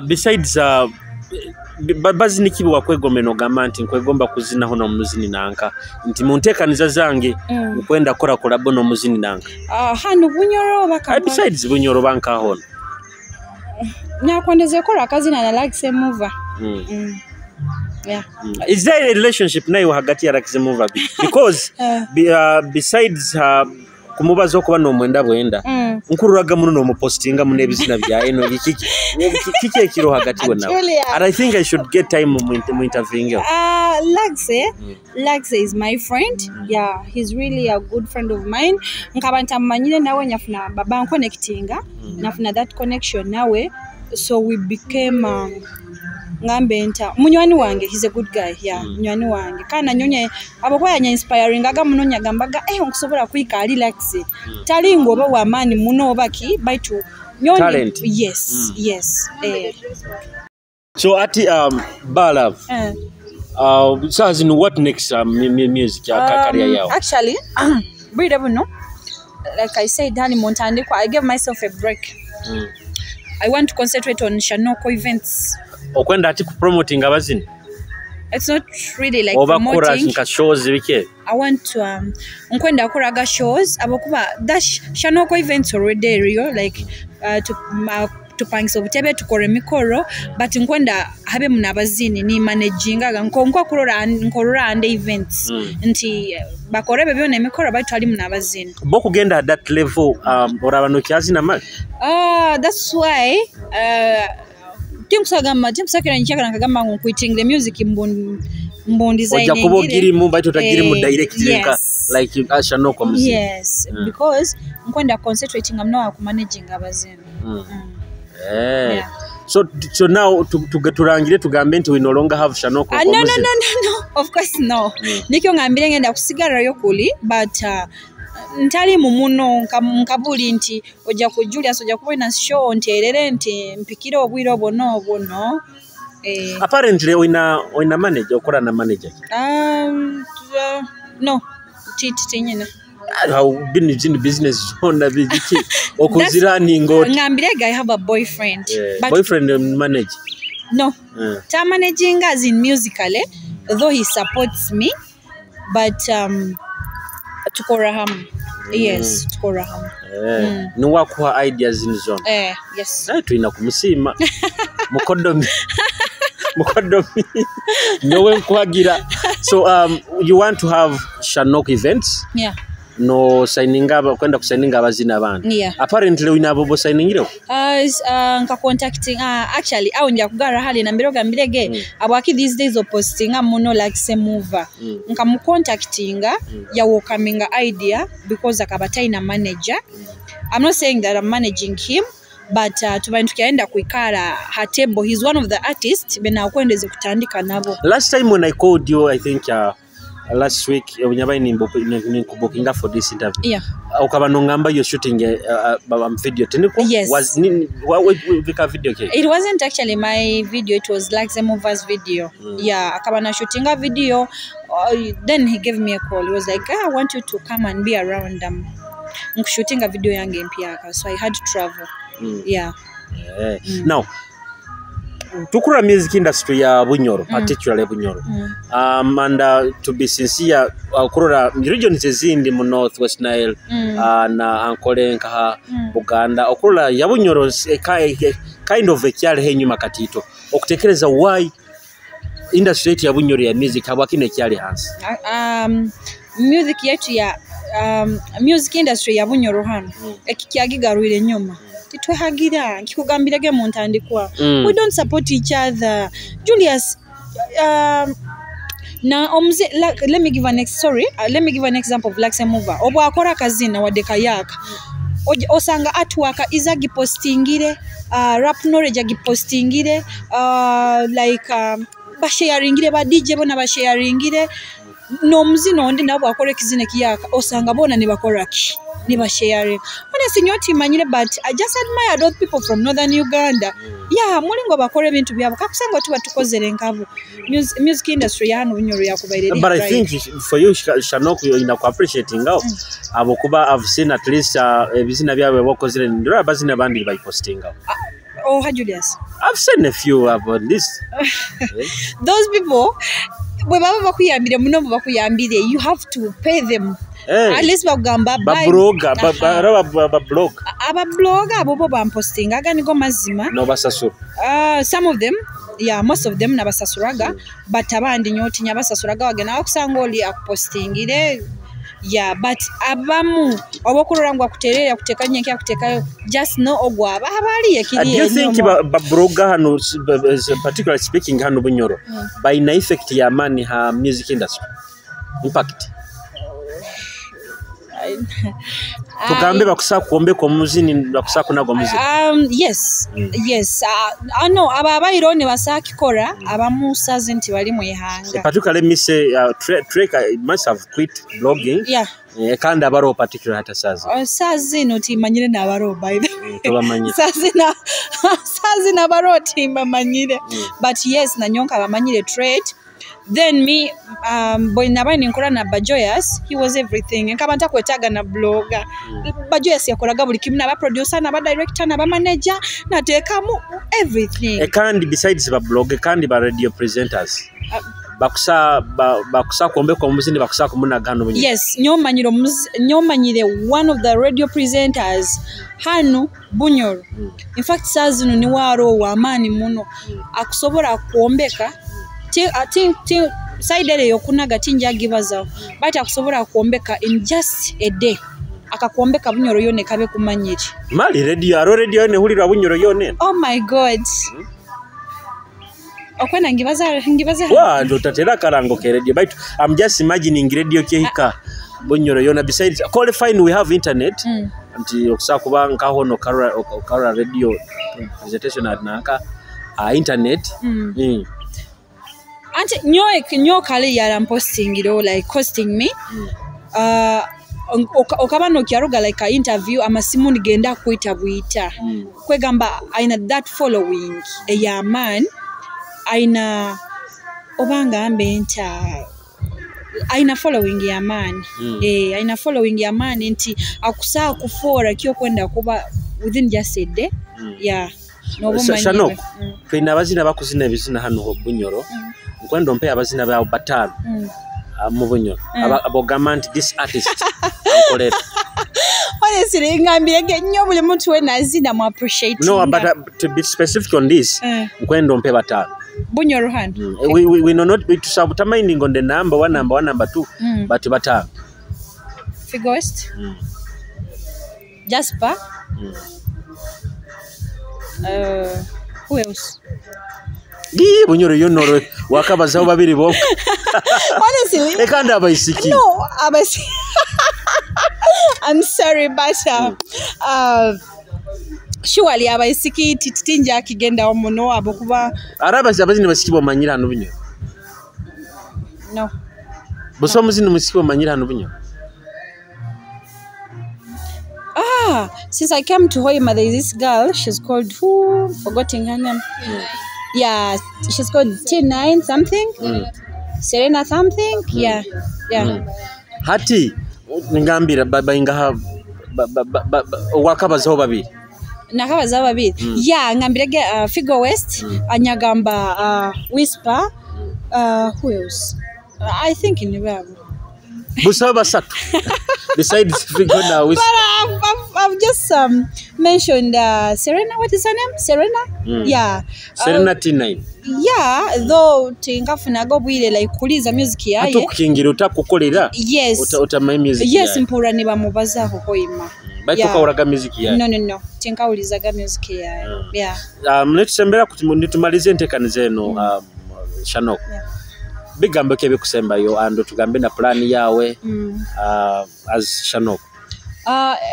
besides bazini kibi wakwegomeno gamanti nkwegomba kuzina hono muzini nanka nti muntekaniza zange ukwenda kora kolabo no muzini nanka hano bunyoro baka besides bunyoro banka hono nyakwandeze kora kazi na Laxe Mover. Yeah. Is there a relationship nayo hagati ya Laxe Mover because besides kumubazo kuba no mwenda bwenda nkururaga muno mu postinga mune bizina bya eno kiki kiro hagati wona and I think I should get time mu interviewing Laxe is my friend. Yeah, he's really a good friend of mine. Nkabanta manyine nawe nyafuna baba connectinga nafuna that connection nawe, so we became ngambe enta munywani wange, he's a good guy. Yeah, munywani wange kana nyonye abako yanya inspiring aga munonya gambaga onkusobola kwika ali Laxe tali ngoba wa mani muno baki baitu nyonye talent. Yes. So ati Bala so as in what next music career yao actually breathe no, like I said Danny Montandiko, I gave myself a break. I want to concentrate on Shanoko events. Okwenda ati promoting abazini. It's not really like promoting. Nka shows bike. I want to nkwenda koraga shows abokuba dash Shanoko events already real like to pangisa obutebe tukore mikoro but nkwenda habe munabazini ni managinga nkonkwa nkorora ande events nti bakorebe byone mikoro batu ali munabazini boku genda at that level orabano kyazi na mali. That's why timsakira nchaka nakagamba nkuiting the music mbon designing oja kubogiri mu baitu tagiri mu direct like Shanoko music. Yes, because nkwenda concentrating amno ku managing abazini. Yeah. So now turangire tugambe nti we no longer have Shanoko. No, of course no. Nikyo ngambire ngenda kusigara yokuli but ntali mumuno nkabuli nti oja ku Julius oja kubona show nterere nti mpikire obwiro bono. Apparently oina manager okora na manager. No, tinyina. How been in the business on the BGK okuzira ningo ngambirega I have a boyfriend. But boyfriend manage? No. Ta managing as in musically, though he supports me, but tukoraham. Yes, tukoraham. No wakwa ideas in zone. Yes. Tuina kumusima. Mukodomi. No kwagira. So you want to have Shanoko events? Yeah. No signing up kwenda kusigninga abazina abantu. Apparently we nabo bo signingiro. Nka contacting actually au nja kugara hali na mbiroga mbirege abaki these days postinga muno Laxe Mover. Nka mu contactinga ya wokaminga idea because akabatai na manager. I'm not saying that I'm managing him, but tukaenda kuikara hatebo. He's one of the artists bena kwendeze kutandika nabo. Last time when I called you, I think last week unyabai ni kubokinga for this interview. Yeah. Ukaba nongamba you're shooting a video. Yes. Was vika video ke? It wasn't actually my video, it was Laxe Mover's video. Yeah, akaba na shooting a video. Then he gave me a call. He was like, I want you to come and be around shooting a video yange mpiaka. So I had to travel. Yeah. Now tukura music industry ya Bunyoro, particularly Bunyoro. And to be sincere, kurora regions ezindi mu Northwest Nile na Ankole nka Buganda, okurora ya Bunyoro kind of ekyale henyuma katito. Okutekereza why industry ya Bunyoro ya music habakine kyale hansi. Music yetu ya music industry ya Bunyoro hano ekikyagigarwire nyuma. Titwehagira kikugambirege mu ntandikwa. We don't support each other. Julius na let me give an example of Laxe Mover. Obo akora kazina wadde kayaka. Osanga artwork is agipostingire, rap knowledge agipostingire, like basharingire ba DJ bona basharingire. No muzino ndi nabo akora kizine kiyaka. Osanga bona ne bakora ki. Niba sharing. Honestly, nyoti manyire, but I just admire those people from northern Uganda. Yeah, mulingo bakore bintu byabo. Kakusanga tuba tukozere nkavu. Music industry yano bunyoro yakubaireri. But I think for you Shanok you ina ku appreciating out. Abo kuba I've seen at least ebizina byawe bakozere ndira bazina bandi by posting out. Oh, Julius. I've seen a few about this. Those people bwe baba bakuyambire muno bakuyambire, you have to pay them. Hey. At least bagamba blogger abo bo bamposting aga nigo mazima no basasura. Some of them, yeah, most of them nabasasuraga, but abandi nyoti nyabasasuraga wagena okusanga oli apostingire. Yeah, but abamu obokurangwa kuterera kutekanya kya kutekayo just no ogwaba habali yakiri. Do you think blogger hano particularly speaking hano bunyoro by na effect ya mani ha music industry impact tukambe bakusa kuombe ko muzini bakusa kunago muzini. Yes. I know aba irone basaki kora abamusaze nti bali mu ihanga. Particularly me say Trek must have quit blogging. Yeah. Kandi abaro particular hata sazi. Sazi no timanyire na abaro by the way. Tubamanyire. Sazi na abaro timanyire. But yes na nyonka bamanyire trade. Then me boy nabani nkora na Bajoyas, he was everything. Nkabanta kwetaga na blogger. Bajoyas yakoraga buli kimu na ba producer na ba director na ba manager na tekamu everything. Kandi besides ba blogger kandi ba radio presenters. Bakusa kuombe kwa muzini bakusa kumuna gano bunyi. Yes, nyomanyire one of the radio presenters hano bunyoro. In fact sazino ni waro wa amani muno akusobora kuombeka. I think side yokunaga tinja gibaza but akusobora kuombeka in just a day akakuombeka bunyoro yone kabe kumanyiri mali radio ne hulira bunyoro yone. Oh my god. Okwena ngibaza wa ndo tatera karango ke radio but I'm just imagining radio kehika bunyoro yona. Besides qualifying we have internet anti okusa kuba nkaho no kara radio presentation adnaka internet. Ante nyo kale yara posting it all like costing me. Okaba no kyaruga like a interview amasimu nigenda kuita buita. Kwegamba aina that following ya man aina obanga ambenta aina following ya man. Aina following ya man nti akusaa kufora kyo kwenda kuba within just a day. Yeah. No Shanok. Twina abazina bakuzina bizina hano bunyoro. Kwendo mpe abazina ba batalo mu bunyoro abogamanti this artist ankolera. Honestly ngambirege nnyo buli muntu we nazina mu appreciate. No, but to be specific on this kwendo mpe batalo bunyoro hano. We know not to subtamining on the number 1 number 2 but batalo. Figure West. Jasper. Who else? Bunyoro yonoro wakabazaho babiri bo. Honestly ekanda abayisiki. No abasi. I'm sorry but surely abayisiki titinja kigenda omuno abokuba arabazi abazini basiki bomanyira hano bunyoro. No buso muzini musiki bomanyira hano bunyoro. Since I came to Hoima, there is this girl, she's called forgetting her name. Yeah, she's called T9 something. Serena something. Yeah. Hati ngambira bainga wakabazaho babiri. Nakabazaho babiri. Yeah, ngambirege Figure West, anyagamba Whisper, who else? I think in Nibabu. Busaba basatu. Besides Figure now Whisper. I've just mentioned Serena. What is her name? Serena? Yeah. Serena T9. Yeah, though tinkafuna go bwire like kuliza music yaye. Atukukingira utakukolera. Yes. Utamaye music. Yes, mpura ni bamubaza ko Hoima. Baitoka uraga music yaye. No. Tinkaulizaga music yaye. Yeah. Let's sembera kuti nitumalize ntekani zeno Shanok. bigambo ke bikusembayo ando tugambe na plan yawe as Shanok.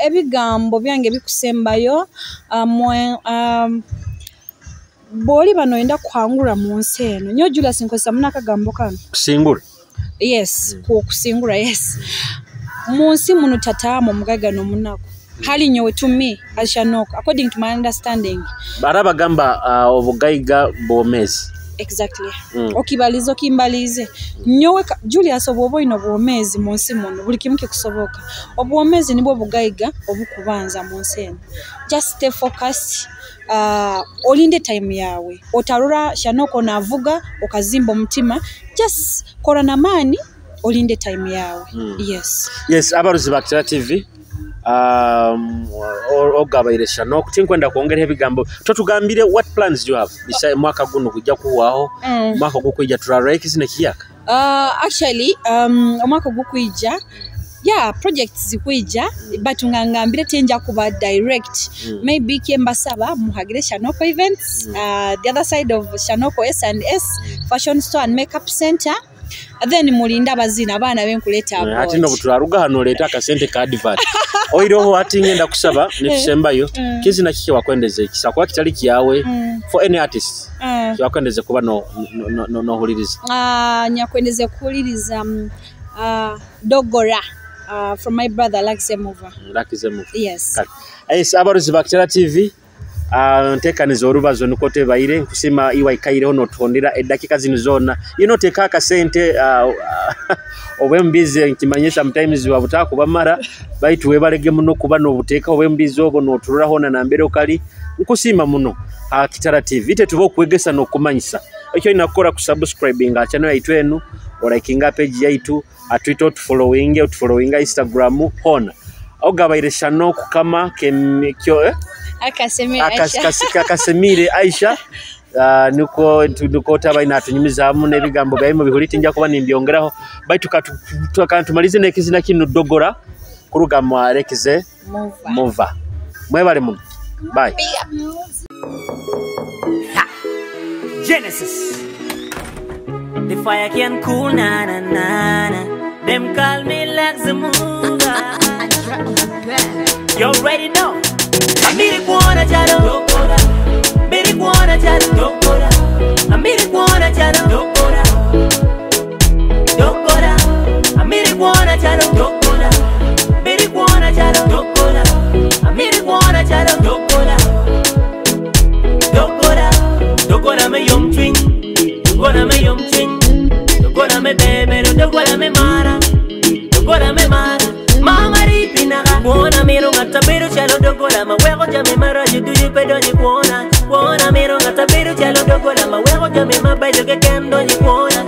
Ebigambo byange bikusembayo boli bano enda kwangura mu nsi eno nyo Julius nkozesa munaka gambo kano kusingura yes kusingura yes mu nsi muno tatamo mugaga no munako hali nyowe to me as Shanok according to my understanding baraba gamba obugaiga bomezi exactly okibalizo kimbalize nyowe Julius obobo ino bomezi mu nsi muno buli kimuke kusoboka obomezi nibwo bugaiga obukubanza mu nsi eno just stay focused olinde time yawe otarura Shanoko navuga okazimba omutima just kora na mani olinde time yawe yes abaruzi ba Kitara TV ogabaire Shanoko tinkwenda kuongera ebigambo totugambire what plans do you have this mwaka guno kujja kuwaho mwaka gukwijja turareke sine kiyaka actually mwaka gukwijja projects zikuija but ngangambire tenja kuba direct maybe kemba saba muhagire Shanoko events the other side of Shanoko S&S fashion store and makeup center then mulinda bazina abana benkuleta abo ati no buturaruga hano leta akasente ka advert oiroho ati ngenda kusaba nekisembayo kizina kike wakwendeze kisa kwa kitali kiyawe for any artist yakwendeze kuba no huliriza nyakwendeze kuhuliriza Dogora from my brother Lakizemova. Yes abaruzi ba Kitara TV ntekaniza orubazo nikote baire nkusima iwa ikaire ono tondera edakika zinizona teka akasente obwembize nkimanyisa sometimes wabutaka kubamara baitu webalege muno kuba no buteka obwembize obo no tururaho na nambere okali nkusima muno Kitara TV tubo kwegesa no kumanyisa ekyo inakora kusubscribing channel yaitu enu likinga page yaitu atwito following Instagram hona ogabaire Shanoko kama kemikyo akasemire Aisha nuko tabaina tunyumiza mu nebigambo gaimo bihuliti njya kuba nimbyongeraho baitu tukantumalize nekizina kino Dogora kuruga mwarekize mova mwebale mu bye Genesis the fire can cool na na na na them call me Lakizemova you already know Amiri kuona charo Dogora Biri kuona charo Dogora Amiri kuona charo Dogora Dogora Amiri kuona charo Dogora Biri kuona charo Dogora Amiri kuona charo Dogora Dogora Dogora me yom twin Dogora me yom twin Dogora me bebe Dogora me mara Dogora me mara Mama ripinaga Kuona miro ngatabiru chalo Dogora Mawego jame mara juduji pedo ni kuona miro ngatabiru chalo Dogora Mawego jame mabejo kekendo ni kuona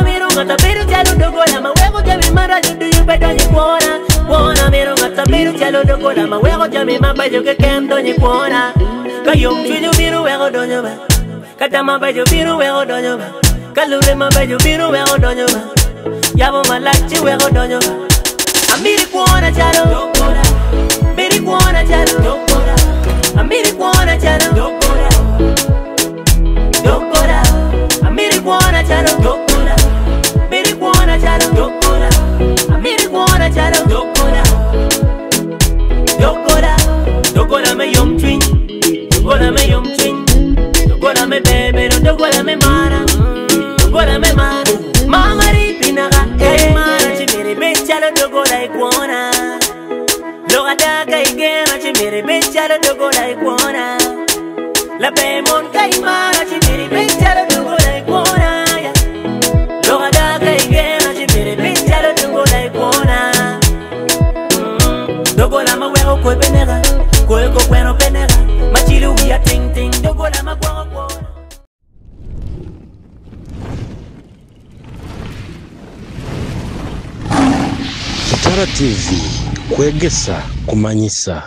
miro ngatabiru chalo Dogora Mawego jame mara juduji pedo ni kuona miro ngatabiru chalo Dogora Mawego jame mabejo kekendo ni kuona Kayom chuju biru wego donyoba Katama bejo biru wego donyoba Kalure mabejo biru wego donyoba Yabo malachi wego donyoba Amiri kuona charo Dogora Biri kuona charo Dogora Amiri kuona charo Dogora Dogora Amiri kuona charo Dogora Biri kuona charo Dogora Amiri kuona charo Dogora Dogora Dogora me yom twin Dogora me yom twin Dogora me bebe Dogora me mara Dogora me mara Mama ripinaga mara chimere bechalo Dogora ikuona Loga daga igena chimere bechalo Dogora ikuona La bemon kaimara chimere bechalo Dogora ikuona Loga daga igena chimere bechalo Dogora ikuona Dogora mawego kwe penega Kwe ko kweno penega Machilu ya ting ting Dogora magwango kuona Kitara TV kwegesa kumanyisa